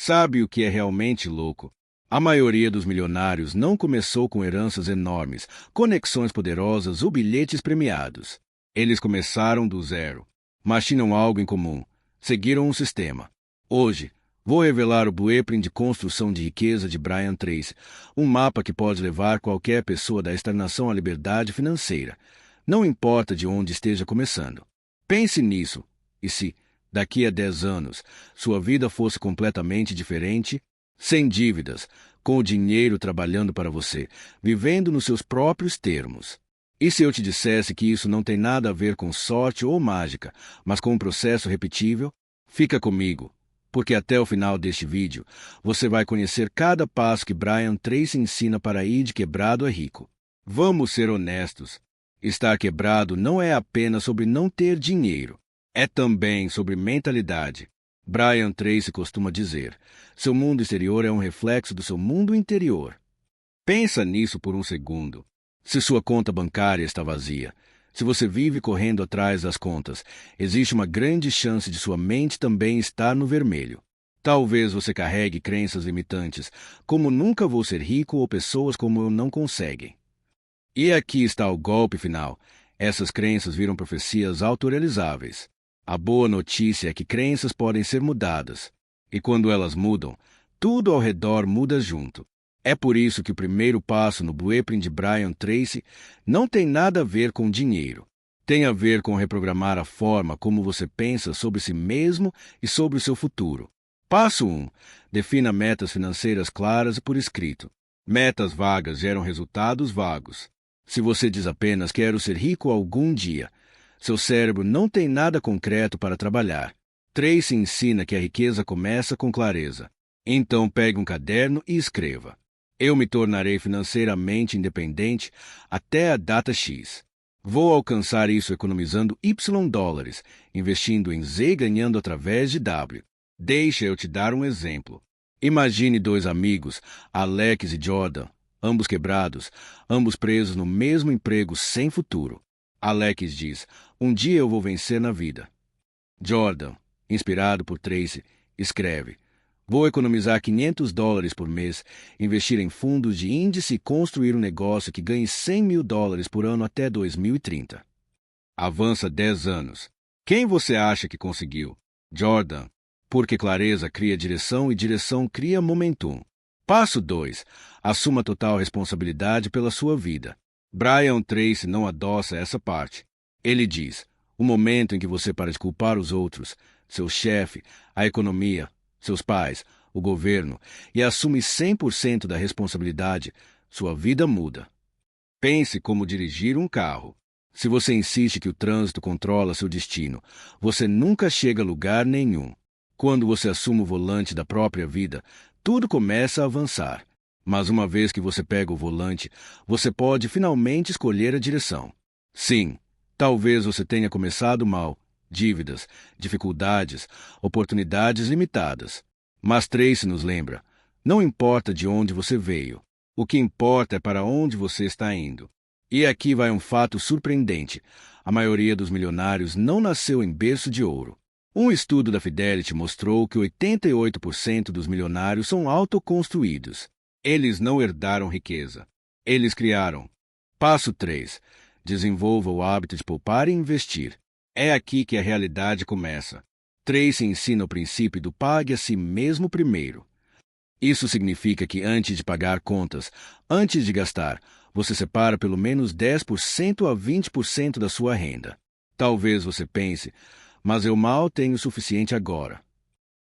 Sabe o que é realmente louco? A maioria dos milionários não começou com heranças enormes, conexões poderosas ou bilhetes premiados. Eles começaram do zero, mas tinham algo em comum. Seguiram um sistema. Hoje, vou revelar o blueprint de construção de riqueza de Brian Tracy, um mapa que pode levar qualquer pessoa da estagnação à liberdade financeira. Não importa de onde esteja começando. Pense nisso. E se, daqui a 10 anos, sua vida fosse completamente diferente? Sem dívidas, com o dinheiro trabalhando para você, vivendo nos seus próprios termos. E se eu te dissesse que isso não tem nada a ver com sorte ou mágica, mas com um processo repetível? Fica comigo, porque até o final deste vídeo, você vai conhecer cada passo que Brian Tracy ensina para ir de quebrado a rico. Vamos ser honestos. Estar quebrado não é apenas sobre não ter dinheiro. É também sobre mentalidade. Brian Tracy costuma dizer, seu mundo exterior é um reflexo do seu mundo interior. Pensa nisso por um segundo. Se sua conta bancária está vazia, se você vive correndo atrás das contas, existe uma grande chance de sua mente também estar no vermelho. Talvez você carregue crenças limitantes, como nunca vou ser rico ou pessoas como eu não conseguem. E aqui está o golpe final. Essas crenças viram profecias autorrealizáveis. A boa notícia é que crenças podem ser mudadas. E quando elas mudam, tudo ao redor muda junto. É por isso que o primeiro passo no blueprint de Brian Tracy não tem nada a ver com dinheiro. Tem a ver com reprogramar a forma como você pensa sobre si mesmo e sobre o seu futuro. Passo 1. Defina metas financeiras claras e por escrito. Metas vagas geram resultados vagos. Se você diz apenas quero ser rico algum dia, seu cérebro não tem nada concreto para trabalhar. Tracy ensina que a riqueza começa com clareza. Então pegue um caderno e escreva. Eu me tornarei financeiramente independente até a data X. Vou alcançar isso economizando Y dólares, investindo em Z e ganhando através de W. Deixa eu te dar um exemplo. Imagine dois amigos, Alex e Jordan, ambos quebrados, ambos presos no mesmo emprego sem futuro. Alex diz, um dia eu vou vencer na vida. Jordan, inspirado por Tracy, escreve, vou economizar 500 dólares por mês, investir em fundos de índice e construir um negócio que ganhe 100 mil dólares por ano até 2030. Avança 10 anos. Quem você acha que conseguiu? Jordan, porque clareza cria direção e direção cria momentum. Passo 2. Assuma total responsabilidade pela sua vida. Brian Tracy não adoça essa parte. Ele diz, o momento em que você para de culpar os outros, seu chefe, a economia, seus pais, o governo, e assume 100% da responsabilidade, sua vida muda. Pense como dirigir um carro. Se você insiste que o trânsito controla seu destino, você nunca chega a lugar nenhum. Quando você assume o volante da própria vida, tudo começa a avançar. Mas uma vez que você pega o volante, você pode finalmente escolher a direção. Sim, talvez você tenha começado mal, dívidas, dificuldades, oportunidades limitadas. Mas Tracy nos lembra, não importa de onde você veio, o que importa é para onde você está indo. E aqui vai um fato surpreendente, a maioria dos milionários não nasceu em berço de ouro. Um estudo da Fidelity mostrou que 88% dos milionários são autoconstruídos. Eles não herdaram riqueza. Eles criaram. Passo 3. Desenvolva o hábito de poupar e investir. É aqui que a realidade começa. Tracy ensina o princípio do pague a si mesmo primeiro. Isso significa que antes de pagar contas, antes de gastar, você separa pelo menos 10% a 20% da sua renda. Talvez você pense, mas eu mal tenho o suficiente agora.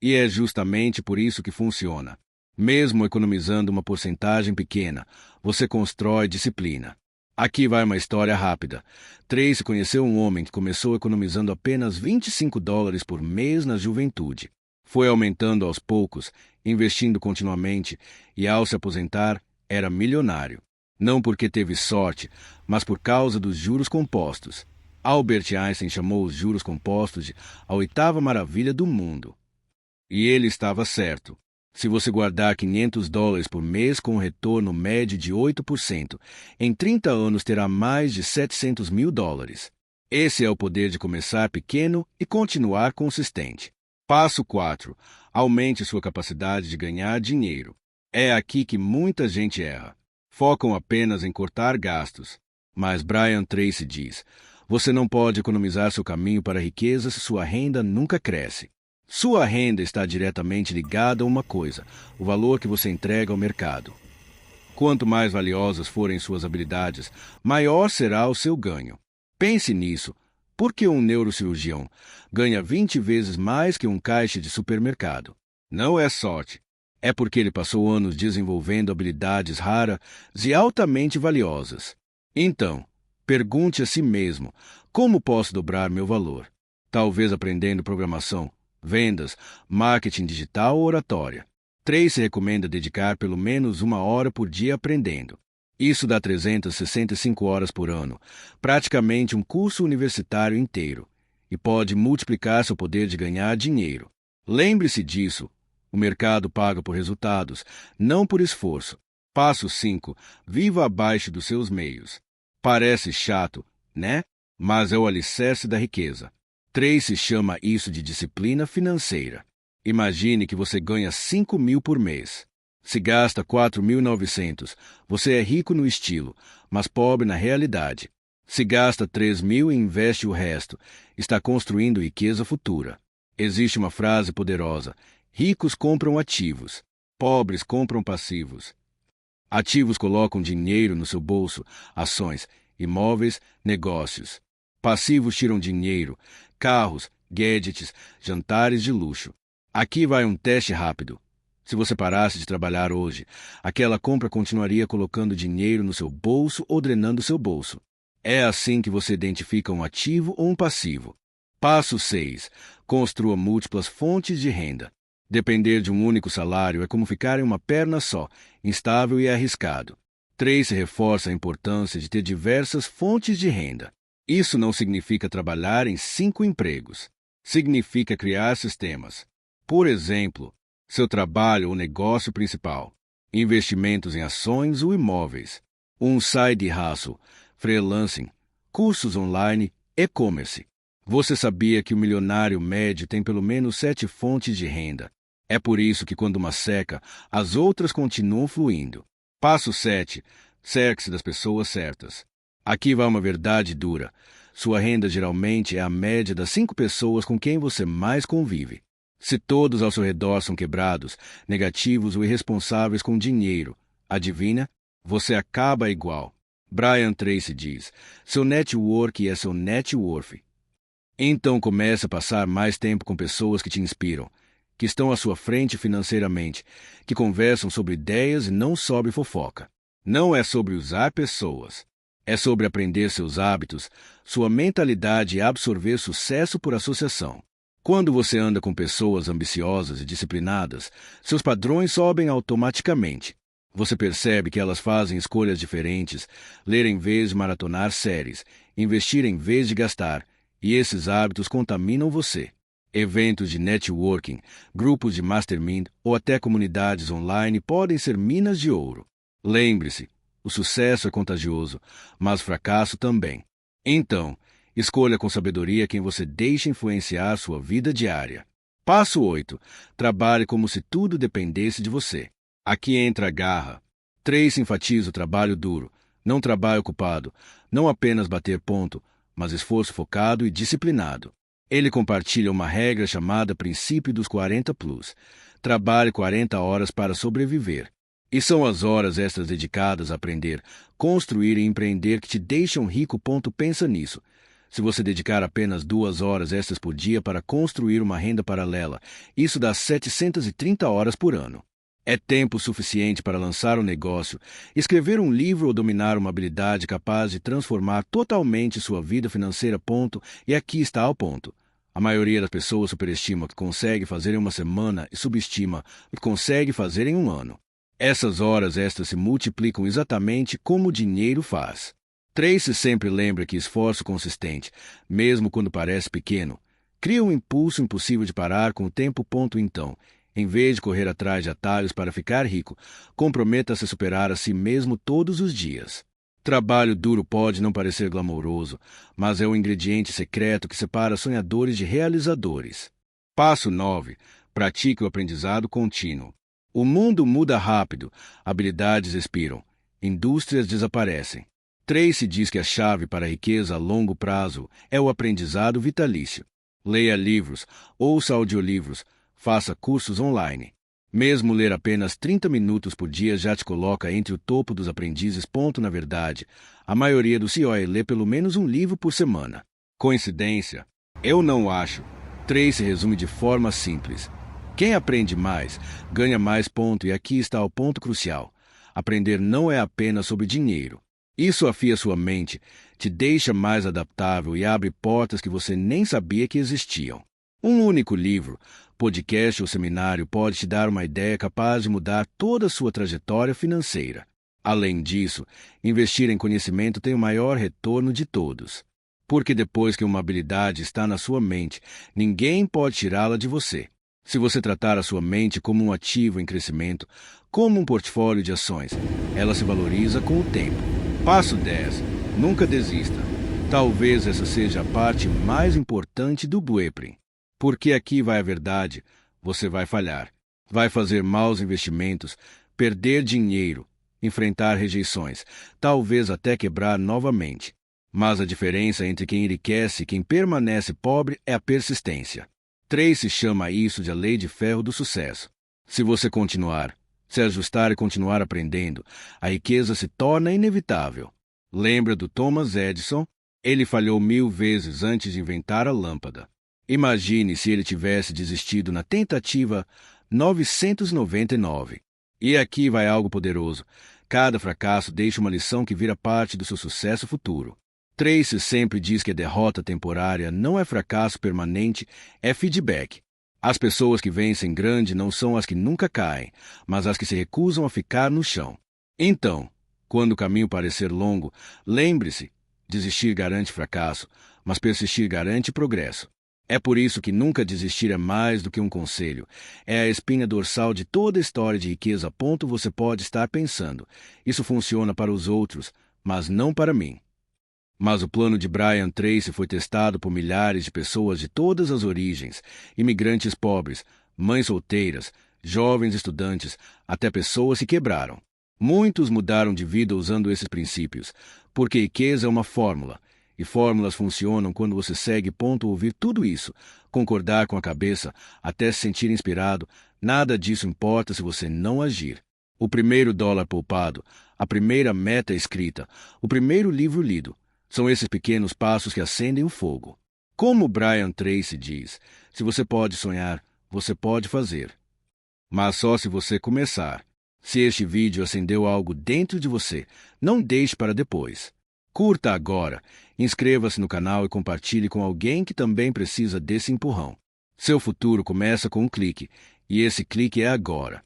E é justamente por isso que funciona. Mesmo economizando uma porcentagem pequena, você constrói disciplina. Aqui vai uma história rápida. Tracy conheceu um homem que começou economizando apenas 25 dólares por mês na juventude. Foi aumentando aos poucos, investindo continuamente, e ao se aposentar, era milionário. Não porque teve sorte, mas por causa dos juros compostos. Albert Einstein chamou os juros compostos de a oitava maravilha do mundo. E ele estava certo. Se você guardar 500 dólares por mês com um retorno médio de 8%, em 30 anos terá mais de 700 mil dólares. Esse é o poder de começar pequeno e continuar consistente. Passo 4. Aumente sua capacidade de ganhar dinheiro. É aqui que muita gente erra. Focam apenas em cortar gastos. Mas Brian Tracy diz: você não pode economizar seu caminho para a riqueza se sua renda nunca cresce. Sua renda está diretamente ligada a uma coisa: o valor que você entrega ao mercado. Quanto mais valiosas forem suas habilidades, maior será o seu ganho. Pense nisso. Por que um neurocirurgião ganha 20 vezes mais que um caixa de supermercado? Não é sorte. É porque ele passou anos desenvolvendo habilidades raras e altamente valiosas. Então, pergunte a si mesmo: como posso dobrar meu valor? Talvez aprendendo programação, vendas, marketing digital ou oratória. Tracy recomenda dedicar pelo menos 1 hora por dia aprendendo. Isso dá 365 horas por ano, praticamente um curso universitário inteiro, e pode multiplicar seu poder de ganhar dinheiro. Lembre-se disso. O mercado paga por resultados, não por esforço. Passo 5. Viva abaixo dos seus meios. Parece chato, né? Mas é o alicerce da riqueza. Tracy chama isso de disciplina financeira. Imagine que você ganha 5.000 por mês. Se gasta 4.900, você é rico no estilo, mas pobre na realidade. Se gasta 3.000 e investe o resto, está construindo riqueza futura. Existe uma frase poderosa: ricos compram ativos, pobres compram passivos. Ativos colocam dinheiro no seu bolso, ações, imóveis, negócios. Passivos tiram dinheiro, carros, gadgets, jantares de luxo. Aqui vai um teste rápido. Se você parasse de trabalhar hoje, aquela compra continuaria colocando dinheiro no seu bolso ou drenando seu bolso. É assim que você identifica um ativo ou um passivo. Passo 6. Construa múltiplas fontes de renda. Depender de um único salário é como ficar em uma perna só, instável e arriscado. Tracy reforça a importância de ter diversas fontes de renda. Isso não significa trabalhar em 5 empregos. Significa criar sistemas. Por exemplo, seu trabalho ou negócio principal, investimentos em ações ou imóveis, um side hustle, freelancing, cursos online, e-commerce. Você sabia que o milionário médio tem pelo menos 7 fontes de renda? É por isso que quando uma seca, as outras continuam fluindo. Passo 7. Cerque-se das pessoas certas. Aqui vai uma verdade dura. Sua renda geralmente é a média das 5 pessoas com quem você mais convive. Se todos ao seu redor são quebrados, negativos ou irresponsáveis com dinheiro, adivinha? Você acaba igual. Brian Tracy diz: seu network é seu net worth. Então comece a passar mais tempo com pessoas que te inspiram, que estão à sua frente financeiramente, que conversam sobre ideias e não sobre fofoca. Não é sobre usar pessoas. É sobre aprender seus hábitos, sua mentalidade e absorver sucesso por associação. Quando você anda com pessoas ambiciosas e disciplinadas, seus padrões sobem automaticamente. Você percebe que elas fazem escolhas diferentes, ler em vez de maratonar séries, investir em vez de gastar, e esses hábitos contaminam você. Eventos de networking, grupos de mastermind ou até comunidades online podem ser minas de ouro. Lembre-se, o sucesso é contagioso, mas o fracasso também. Então, escolha com sabedoria quem você deixa influenciar sua vida diária. Passo 8. Trabalhe como se tudo dependesse de você. Aqui entra a garra. Tracy enfatiza o trabalho duro, não trabalho ocupado, não apenas bater ponto, mas esforço focado e disciplinado. Ele compartilha uma regra chamada princípio dos 40+. Trabalhe 40 horas para sobreviver. E são as horas extras dedicadas a aprender, construir e empreender que te deixam rico. Pensa nisso. Se você dedicar apenas 2 horas extras por dia para construir uma renda paralela, isso dá 730 horas por ano. É tempo suficiente para lançar um negócio, escrever um livro ou dominar uma habilidade capaz de transformar totalmente sua vida financeira. E aqui está o ponto. A maioria das pessoas superestima o que consegue fazer em uma semana e subestima o que consegue fazer em um ano. Essas horas extras se multiplicam exatamente como o dinheiro faz. Tracy sempre lembra que esforço consistente, mesmo quando parece pequeno, cria um impulso impossível de parar com o tempo. Então, em vez de correr atrás de atalhos para ficar rico, comprometa-se a superar a si mesmo todos os dias. Trabalho duro pode não parecer glamouroso, mas é o ingrediente secreto que separa sonhadores de realizadores. Passo 9. Pratique o aprendizado contínuo. O mundo muda rápido, habilidades expiram, indústrias desaparecem. Tracy diz que a chave para a riqueza a longo prazo é o aprendizado vitalício. Leia livros, ouça audiolivros, faça cursos online. Mesmo ler apenas 30 minutos por dia já te coloca entre o topo dos aprendizes. Na verdade, a maioria dos CEOs lê pelo menos um livro por semana. Coincidência? Eu não acho. Tracy resume de forma simples. Quem aprende mais, ganha mais. E aqui está o ponto crucial. Aprender não é apenas sobre dinheiro. Isso afia sua mente, te deixa mais adaptável e abre portas que você nem sabia que existiam. Um único livro, podcast ou seminário pode te dar uma ideia capaz de mudar toda a sua trajetória financeira. Além disso, investir em conhecimento tem o maior retorno de todos. Porque depois que uma habilidade está na sua mente, ninguém pode tirá-la de você. Se você tratar a sua mente como um ativo em crescimento, como um portfólio de ações, ela se valoriza com o tempo. Passo 10. Nunca desista. Talvez essa seja a parte mais importante do Blueprint. Porque aqui vai a verdade, você vai falhar. Vai fazer maus investimentos, perder dinheiro, enfrentar rejeições, talvez até quebrar novamente. Mas a diferença entre quem enriquece e quem permanece pobre é a persistência. Tracy chama isso de a lei de ferro do sucesso. Se você continuar, se ajustar e continuar aprendendo, a riqueza se torna inevitável. Lembra do Thomas Edison? Ele falhou 1000 vezes antes de inventar a lâmpada. Imagine se ele tivesse desistido na tentativa 999. E aqui vai algo poderoso. Cada fracasso deixa uma lição que vira parte do seu sucesso futuro. Tracy sempre diz que a derrota temporária não é fracasso permanente, é feedback. As pessoas que vencem grande não são as que nunca caem, mas as que se recusam a ficar no chão. Então, quando o caminho parecer longo, lembre-se, desistir garante fracasso, mas persistir garante progresso. É por isso que nunca desistir é mais do que um conselho. É a espinha dorsal de toda a história de riqueza. Você pode estar pensando, isso funciona para os outros, mas não para mim. Mas o plano de Brian Tracy foi testado por milhares de pessoas de todas as origens, imigrantes pobres, mães solteiras, jovens estudantes, até pessoas que quebraram. Muitos mudaram de vida usando esses princípios, porque riqueza é uma fórmula, e fórmulas funcionam quando você segue. Ouvir tudo isso, concordar com a cabeça, até se sentir inspirado, nada disso importa se você não agir. O primeiro dólar poupado, a primeira meta escrita, o primeiro livro lido, são esses pequenos passos que acendem o fogo. Como Brian Tracy diz, se você pode sonhar, você pode fazer. Mas só se você começar. Se este vídeo acendeu algo dentro de você, não deixe para depois. Curta agora, inscreva-se no canal e compartilhe com alguém que também precisa desse empurrão. Seu futuro começa com um clique, e esse clique é agora.